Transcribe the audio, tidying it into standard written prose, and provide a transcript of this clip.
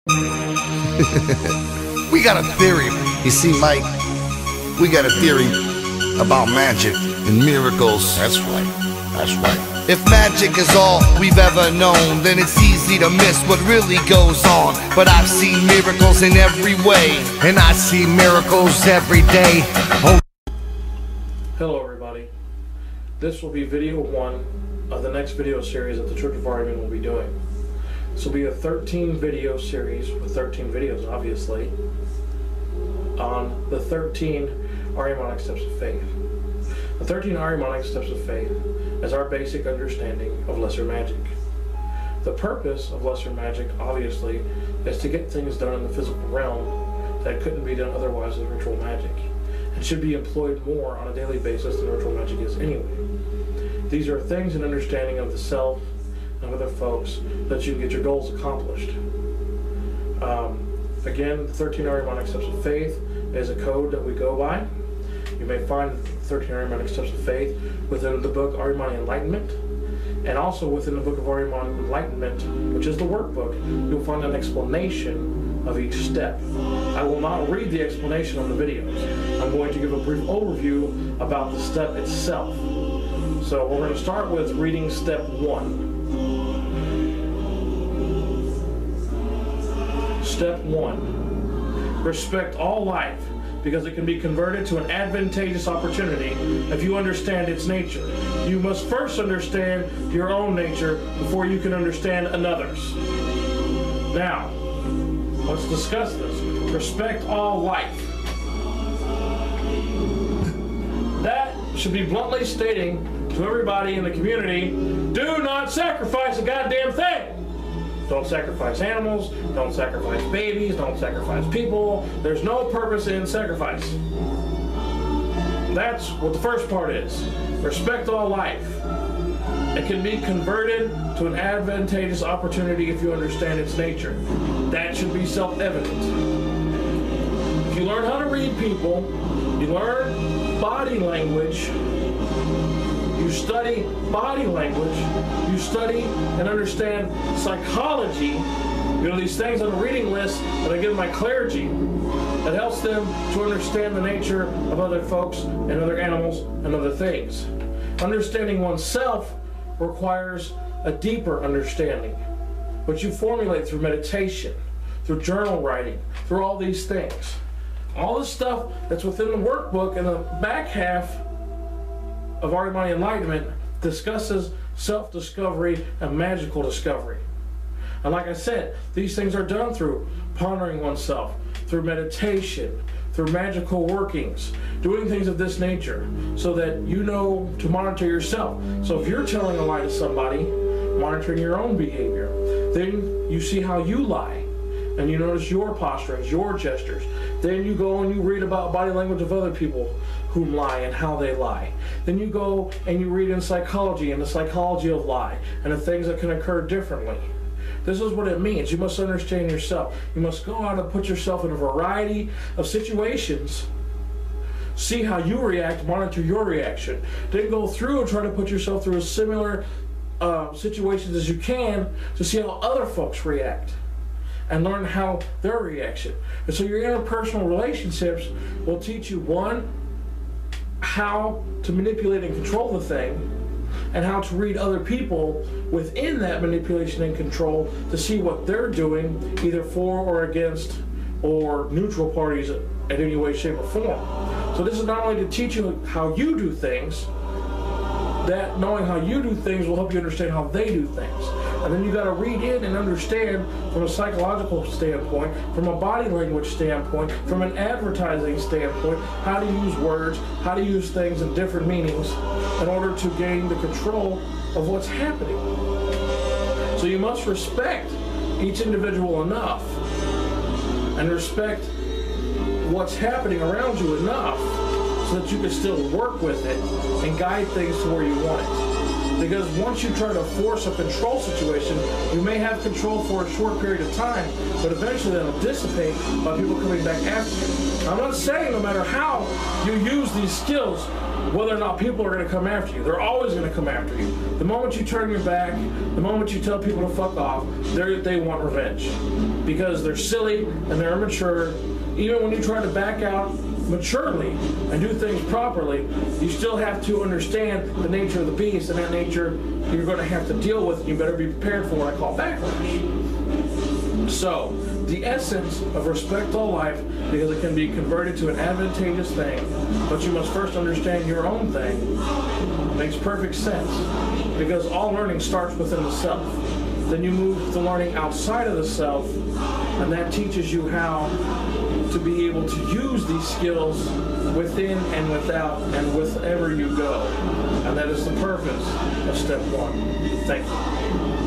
We got a theory. You see, Mike, we got a theory about magic and miracles. That's right. That's right. If magic is all we've ever known, then it's easy to miss what really goes on. But I've seen miracles in every way, and I see miracles every day. Oh. Hello everybody. This will be video 1 of the next video series that the Church of Ahriman will be doing. This will be a 13 video series with 13 videos, obviously, on the 13 Ahrimanic Steps of Faith. The 13 Ahrimanic Steps of Faith is our basic understanding of lesser magic. The purpose of lesser magic, obviously, is to get things done in the physical realm that couldn't be done otherwise with ritual magic, and should be employed more on a daily basis than ritual magic is anyway. These are things and understanding of the self and other folks that you can get your goals accomplished. Again, the 13 Ahrimanic Steps of Faith is a code that we go by. You may find 13 Ahrimanic Steps of Faith within the book Ahriman Enlightenment, and also within the book of Ahriman Enlightenment, which is the workbook, you'll find an explanation of each step. I will not read the explanation on the videos. I'm going to give a brief overview about the step itself. So we're going to start with reading step 1. Step 1. Respect all life, because it can be converted to an advantageous opportunity if you understand its nature. You must first understand your own nature before you can understand another's. Now, let's discuss this. Respect all life. That should be bluntly stating to everybody in the community, do not sacrifice a goddamn thing. Don't sacrifice animals, don't sacrifice babies, don't sacrifice people. There's no purpose in sacrifice. That's what the first part is. Respect all life. It can be converted to an advantageous opportunity if you understand its nature. That should be self-evident. If you learn how to read people, you learn body language, you study body language, you study and understand psychology, you know, these things on the reading list that I give my clergy, that helps them to understand the nature of other folks and other animals and other things. Understanding oneself requires a deeper understanding, which you formulate through meditation, through journal writing, through all these things. All the stuff that's within the workbook in the back half of Ahriman Enlightenment discusses self-discovery and magical discovery. And like I said, these things are done through pondering oneself, through meditation, through magical workings, doing things of this nature, so that you know to monitor yourself. So if you're telling a lie to somebody, monitoring your own behavior, then you see how you lie, and you notice your posturings, your gestures. Then you go and you read about body language of other people who lie and how they lie. Then you go and you read in psychology and the psychology of lie and the things that can occur differently. This is what it means. You must understand yourself. You must go out and put yourself in a variety of situations. See how you react, monitor your reaction. Then go through and try to put yourself through as similar situations as you can to see how other folks react, and learn how their reaction. And so your interpersonal relationships will teach you, one, how to manipulate and control the thing, and how to read other people within that manipulation and control to see what they're doing, either for or against or neutral parties in any way, shape, or form. So this is not only to teach you how you do things, that knowing how you do things will help you understand how they do things. And then you got to read in and understand from a psychological standpoint, from a body language standpoint, from an advertising standpoint, how to use words, how to use things in different meanings in order to gain the control of what's happening. So you must respect each individual enough and respect what's happening around you enough so that you can still work with it and guide things to where you want it. Because once you try to force a control situation, you may have control for a short period of time, but eventually that'll dissipate by people coming back after you. I'm not saying no matter how you use these skills, whether or not people are going to come after you. They're always going to come after you. The moment you turn your back, the moment you tell people to fuck off, they want revenge. Because they're silly and they're immature. Even when you try to back out maturely and do things properly, you still have to understand the nature of the beast, and that nature you're going to have to deal with, and you better be prepared for what I call backlash. So, the essence of respect all life, because it can be converted to an advantageous thing, but you must first understand your own thing, makes perfect sense. Because all learning starts within the self. Then you move to learning outside of the self, and that teaches you how to be able to use these skills within and without and wherever you go. And that is the purpose of step one. Thank you.